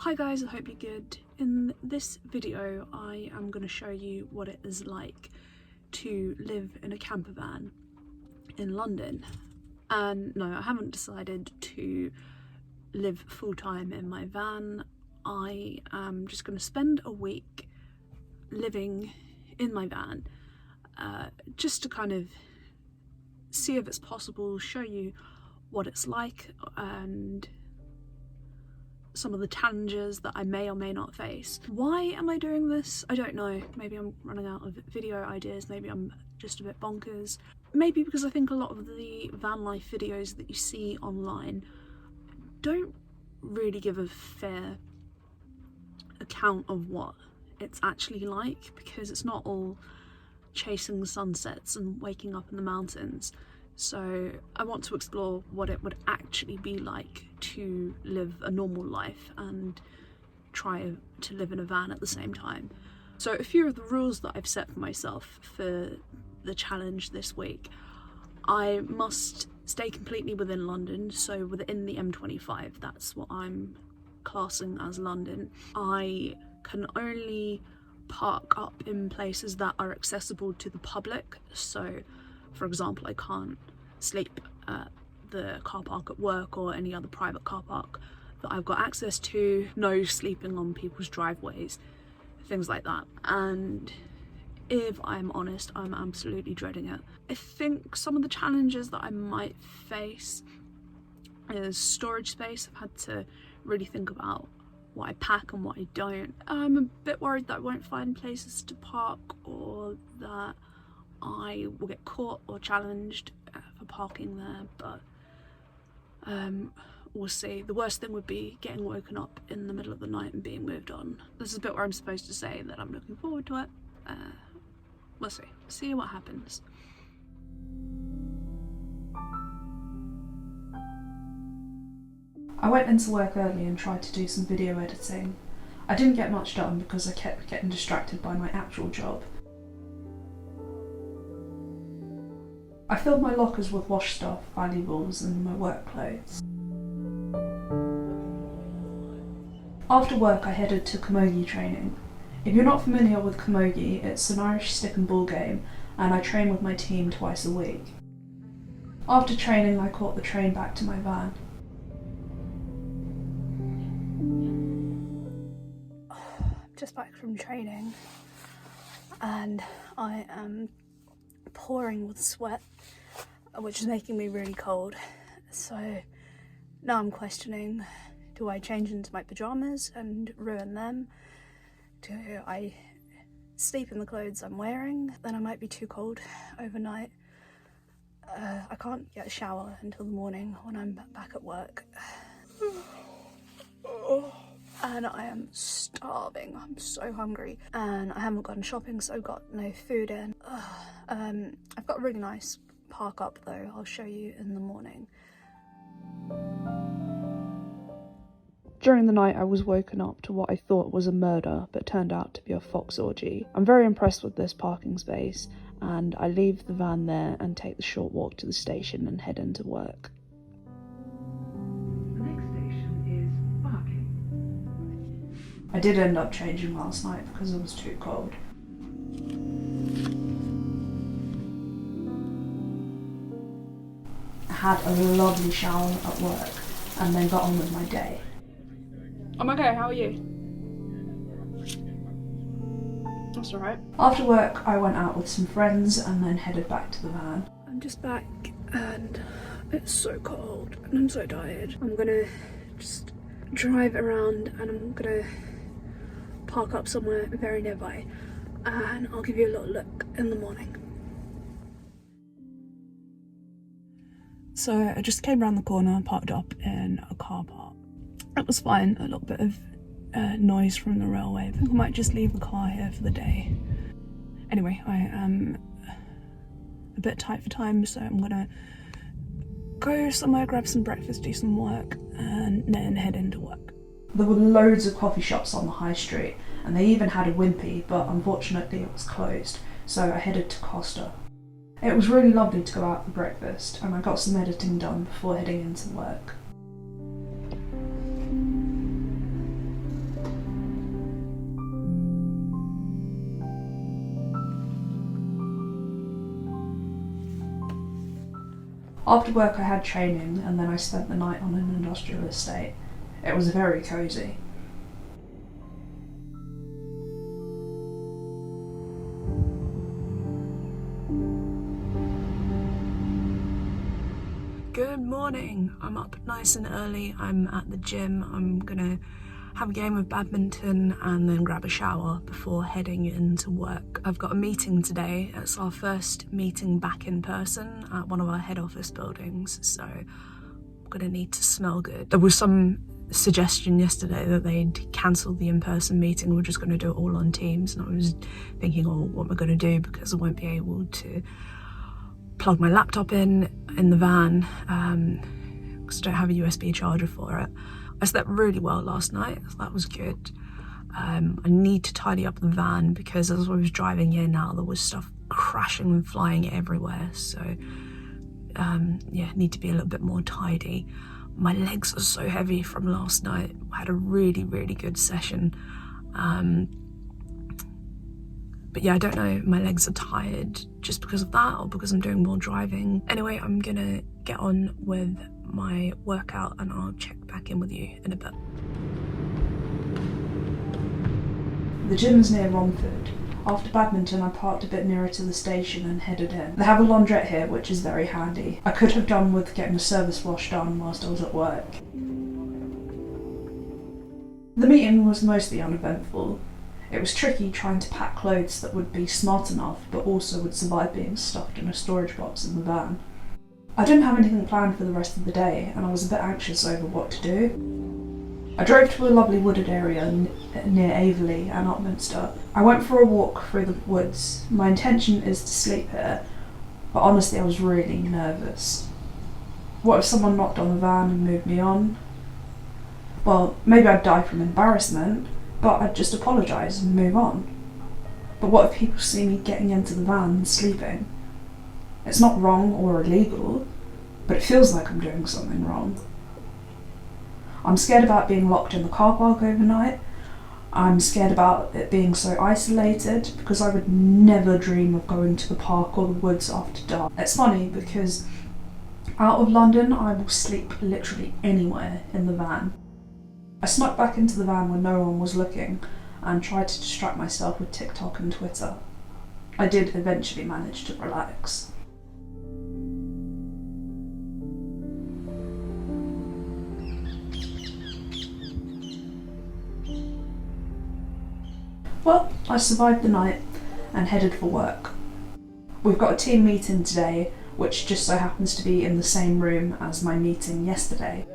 Hi guys, I hope you're good. In this video I am going to show you what it is like to live in a camper van in London. And no, I haven't decided to live full-time in my van. I am just going to spend a week living in my van just to kind of see if it's possible, show you what it's like and some of the challenges that I may or may not face. Why am I doing this? I don't know. Maybe I'm running out of video ideas, maybe I'm just a bit bonkers. Maybe because I think a lot of the van life videos that you see online don't really give a fair account of what it's actually like, because it's not all chasing sunsets and waking up in the mountains. So I want to explore what it would actually be like to live a normal life and try to live in a van at the same time. So a few of the rules that I've set for myself for the challenge this week: I must stay completely within London, so within the M25, that's what I'm classing as London. I can only park up in places that are accessible to the public, so for example, I can't sleep at the car park at work or any other private car park that I've got access to, no sleeping on people's driveways, things like that. And if I'm honest, I'm absolutely dreading it. I think some of the challenges that I might face is storage space. I've had to really think about what I pack and what I don't. I'm a bit worried that I won't find places to park, or that I will get caught or challenged for parking there, but we'll see. The worst thing would be getting woken up in the middle of the night and being moved on. This is a bit where I'm supposed to say that I'm looking forward to it. We'll see what happens. I went into work early and tried to do some video editing. I didn't get much done because I kept getting distracted by my actual job. I filled my lockers with wash stuff, valuables and my work clothes. After work I headed to camogie training. If you're not familiar with camogie, it's an Irish stick and ball game, and I train with my team twice a week. After training I caught the train back to my van. Just back from training and I am pouring with sweat, which is making me really cold. So now I'm questioning, do I change into my pyjamas and ruin them? Do I sleep in the clothes I'm wearing? Then I might be too cold overnight. I can't get a shower until the morning when I'm back at work. And I am starving. I'm so hungry, and I haven't gone shopping, so I've got no food in. I've got a really nice park up though, I'll show you in the morning. During the night I was woken up to what I thought was a murder, but turned out to be a fox orgy. I'm very impressed with this parking space, and I leave the van there and take the short walk to the station and head into work. I did end up changing last night because it was too cold. I had a lovely shower at work and then got on with my day. I'm okay, how are you? That's alright. After work I went out with some friends and then headed back to the van. I'm just back and it's so cold and I'm so tired. I'm gonna just drive around and I'm gonna park up somewhere very nearby and I'll give you a little look in the morning. So I just came around the corner and parked up in a car park. It was fine, a little bit of noise from the railway. I think I might just leave the car here for the day. Anyway, I am a bit tight for time, so I'm gonna go somewhere, grab some breakfast, do some work and then head into work. There were loads of coffee shops on the high street, and they even had a Wimpy, but unfortunately it was closed, so I headed to Costa. It was really lovely to go out for breakfast, and I got some editing done before heading into work. After work I had training and then I spent the night on an industrial estate. It was very cosy. Good morning! I'm up nice and early, I'm at the gym, I'm gonna have a game of badminton and then grab a shower before heading into work. I've got a meeting today. It's our first meeting back in person at one of our head office buildings, so I'm gonna need to smell good. There was some suggestion yesterday that they'd cancelled the in-person meeting, we're just gonna do it all on Teams, and I was thinking, oh, what am I gonna do, because I won't be able to plug my laptop in the van because I don't have a USB charger for it. I slept really well last night, so that was good. I need to tidy up the van because as I was driving here now, there was stuff crashing and flying everywhere, so yeah, need to be a little bit more tidy. My legs are so heavy from last night. I had a really good session, but yeah, I don't know, my legs are tired just because of that or because I'm doing more driving. Anyway, I'm gonna get on with my workout and I'll check back in with you in a bit. The gym's near Romford. After badminton, I parked a bit nearer to the station and headed in. They have a laundrette here, which is very handy. I could have done with getting a service wash done whilst I was at work. The meeting was mostly uneventful. It was tricky trying to pack clothes that would be smart enough but also would survive being stuffed in a storage box in the van. I didn't have anything planned for the rest of the day and I was a bit anxious over what to do. I drove to a lovely wooded area near Averley and Upminster. I went for a walk through the woods. My intention is to sleep here, but honestly I was really nervous. What if someone knocked on the van and moved me on? Well, maybe I'd die from embarrassment, but I'd just apologise and move on. But what if people see me getting into the van and sleeping? It's not wrong or illegal, but it feels like I'm doing something wrong. I'm scared about being locked in the car park overnight. I'm scared about it being so isolated because I would never dream of going to the park or the woods after dark. It's funny because out of London I will sleep literally anywhere in the van. I snuck back into the van when no one was looking and tried to distract myself with TikTok and Twitter. I did eventually manage to relax. Well, I survived the night and headed for work. We've got a team meeting today, which just so happens to be in the same room as my meeting yesterday.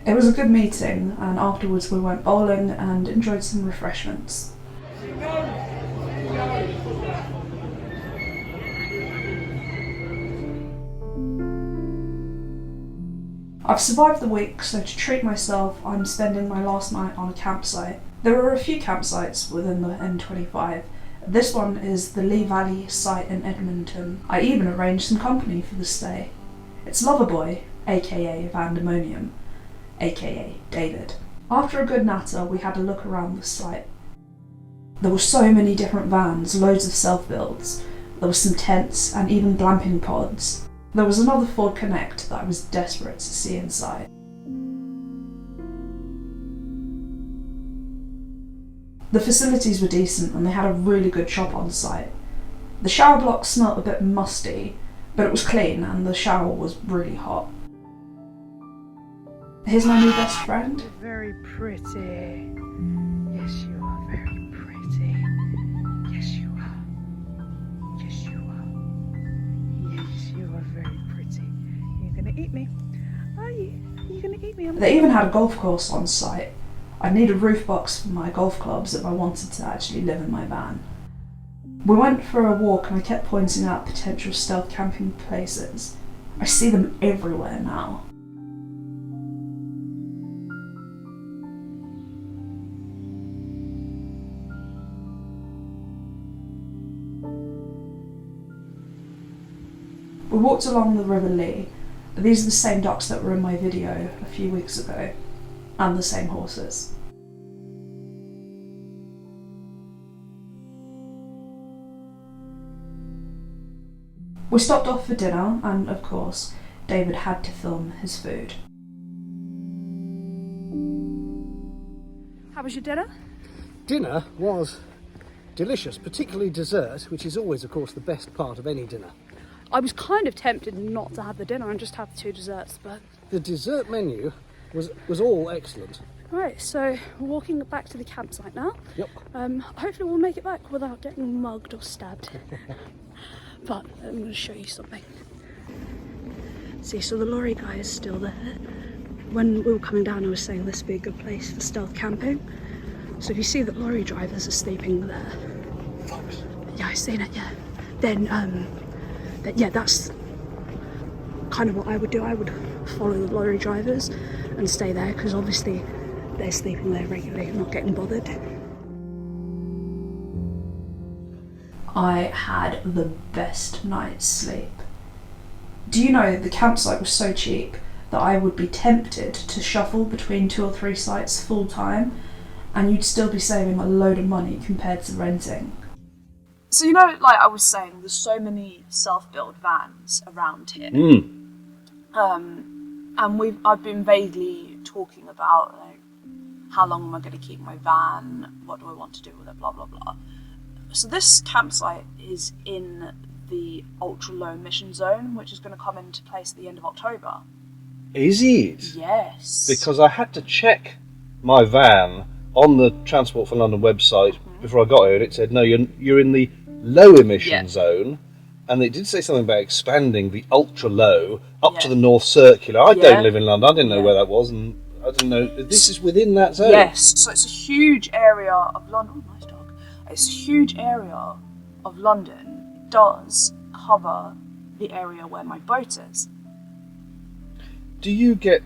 It was a good meeting, and afterwards we went bowling and enjoyed some refreshments. I've survived the week, so to treat myself, I'm spending my last night on a campsite. There are a few campsites within the N25. This one is the Lee Valley site in Edmonton. I even arranged some company for the stay. It's Loverboy, aka Vandemonium, aka David. After a good natter, we had a look around the site. There were so many different vans, loads of self-builds. There were some tents and even glamping pods. There was another Ford Connect that I was desperate to see inside. The facilities were decent and they had a really good shop on site. The shower block smelt a bit musty, but it was clean and the shower was really hot. Here's my new best friend. You're very pretty. Yes, you are very pretty. Yes, you are. Yes, you are. Yes, you are very pretty. You're gonna eat me. Are you? Are you gonna eat me? They even had a golf course on site. I'd need a roof box for my golf clubs if I wanted to actually live in my van. We went for a walk and I kept pointing out potential stealth camping places. I see them everywhere now. We walked along the River Lee. These are the same ducks that were in my video a few weeks ago, and the same horses. We stopped off for dinner, and of course, David had to film his food. How was your dinner? Dinner was delicious, particularly dessert, which is always, of course, the best part of any dinner. I was kind of tempted not to have the dinner and just have 2 desserts, but... The dessert menu was all excellent. Right, so we're walking back to the campsite now. Yep. Hopefully we'll make it back without getting mugged or stabbed. But I'm going to show you something. See, so the lorry guy is still there. When we were coming down, I was saying this would be a good place for stealth camping. So if you see that lorry drivers are sleeping there... Fox. Yeah, I've seen it, yeah. Then, yeah, that's kind of what I would do. I would follow the lorry drivers and stay there, because obviously they're sleeping there regularly and not getting bothered. I had the best night's sleep. Do you know the campsite was so cheap that I would be tempted to shuffle between 2 or 3 sites full time, and you'd still be saving a load of money compared to renting. So, you know, like I was saying, there's so many self-built vans around here. And I've been vaguely talking about, like, how long am I going to keep my van, what do I want to do with it, blah blah blah. So this campsite is in the ultra low emission zone, which is going to come into place at the end of October. Is it? Yes. Because I had to check my van on the Transport for London website before I got here, and it said, no, you're in the low emission zone, and it did say something about expanding the ultra low up to the North Circular. I don't live in London, I didn't know where that was, and I didn't know, this is within that zone. Yes, so it's a huge area of London. Oh, nice dog. It's a huge area of London. It does cover the area where my boat is. Do you get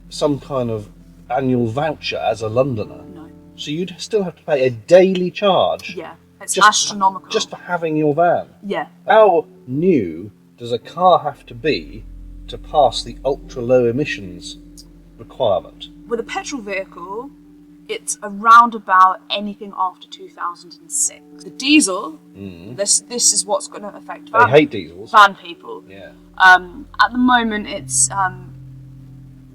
some kind of annual voucher as a Londoner? No. So you'd still have to pay a daily charge? Yeah, it's astronomical. Just for having your van? Yeah. How new does a car have to be to pass the ultra low emissions requirement? With a petrol vehicle, it's around about anything after 2006. The diesel, this is what's going to affect They hate diesels. van people. Yeah. At the moment, it's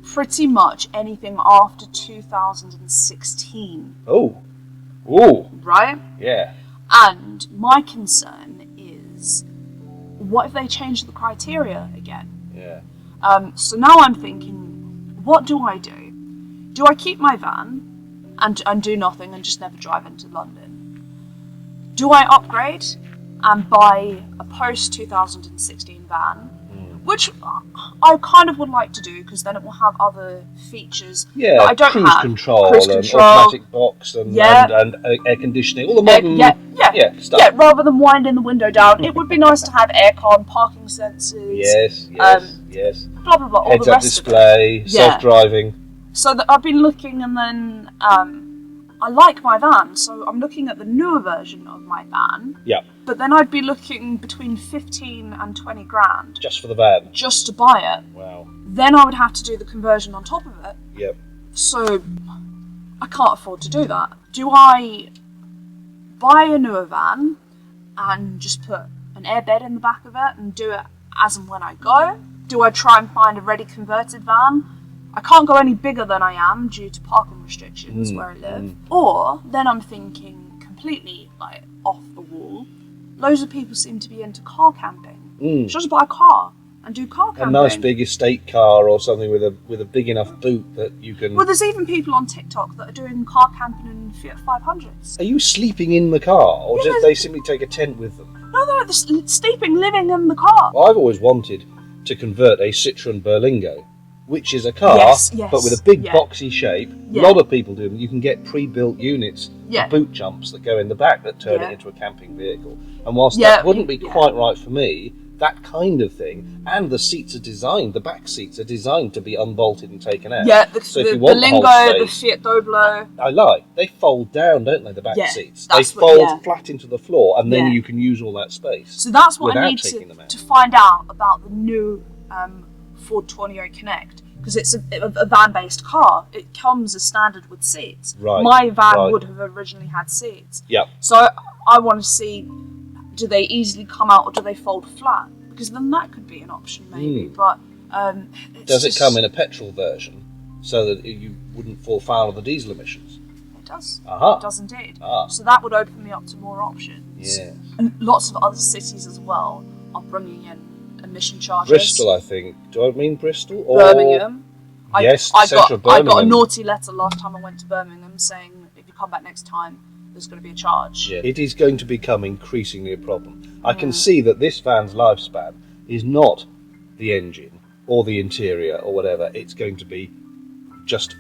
pretty much anything after 2016. Oh. Right? Yeah. And my concern is, what if they change the criteria again? Yeah. So now I'm thinking, what do I do? Do I keep my van and do nothing and just never drive into London? Do I upgrade and buy a post-2016 van, which I kind of would like to do, because then it will have other features that I don't cruise have. Control Cruise and control, automatic box and air conditioning, all the modern stuff. Yeah, rather than winding the window down, it would be nice to have aircon, parking sensors. Yes. Blah blah blah. All Heads the up rest display, of it. self-driving. So I've been looking, and then I like my van, so I'm looking at the newer version of my van. Yeah. But then I'd be looking between 15 and 20 grand. Just for the van? Just to buy it. Wow. Then I would have to do the conversion on top of it. Yep. So I can't afford to do that. Do I buy a newer van and just put an airbed in the back of it and do it as and when I go? Do I try and find a ready converted van? I can't go any bigger than I am due to parking restrictions where I live. Or then I'm thinking completely like off the wall. Loads of people seem to be into car camping. Just buy a car and do car camping. A nice big estate car or something with a big enough boot that you can... Well, there's even people on TikTok that are doing car camping in Fiat 500s. Are you sleeping in the car, or did they simply take a tent with them? No, they're sleeping, living in the car. Well, I've always wanted to convert a Citroen Berlingo, which is a car, but with a big boxy shape. A lot of people do them. You can get pre-built units, boot jumps that go in the back that turn it into a camping vehicle. And whilst that wouldn't be quite right for me, that kind of thing, and the seats are designed, the back seats are designed to be unbolted and taken out. Yeah, so if you want Lingo, the whole the space, Fiat Doblo. I lie. They fold down, don't they, the back seats? They fold flat into the floor, and then you can use all that space. So that's what I need to find out about the new Ford Tornado Connect. Because it's a van-based car. It comes as standard with seats. Right. My van would have originally had seats. Yeah. So I want to see, do they easily come out or do they fold flat? because then that could be an option maybe. But does it come in a petrol version so that you wouldn't fall foul of the diesel emissions? It does. Aha. It does indeed. Ah. So that would open me up to more options. Yeah. And lots of other cities as well are bringing in emission charges. Bristol, I think. Do I mean Bristol? Or Birmingham. Yes, I central got a Birmingham. naughty letter last time I went to Birmingham saying if you come back next time, there's going to be a charge. Yeah. It is going to become increasingly a problem. I can see that this van's lifespan is not the engine or the interior or whatever. It's going to be just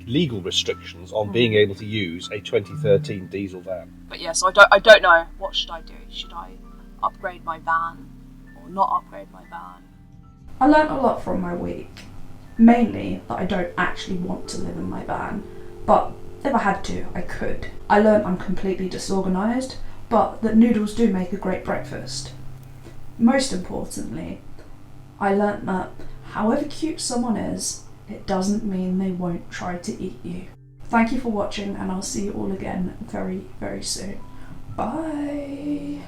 legal restrictions on being able to use a 2013 diesel van. But yeah, so I don't know. What should I do? Should I upgrade my van or not upgrade my van? I learnt a lot from my week. Mainly that I don't actually want to live in my van, but if I had to, I could. I learnt I'm completely disorganised, but that noodles do make a great breakfast. Most importantly, I learnt that however cute someone is, it doesn't mean they won't try to eat you. Thank you for watching, and I'll see you all again very, very soon. Bye!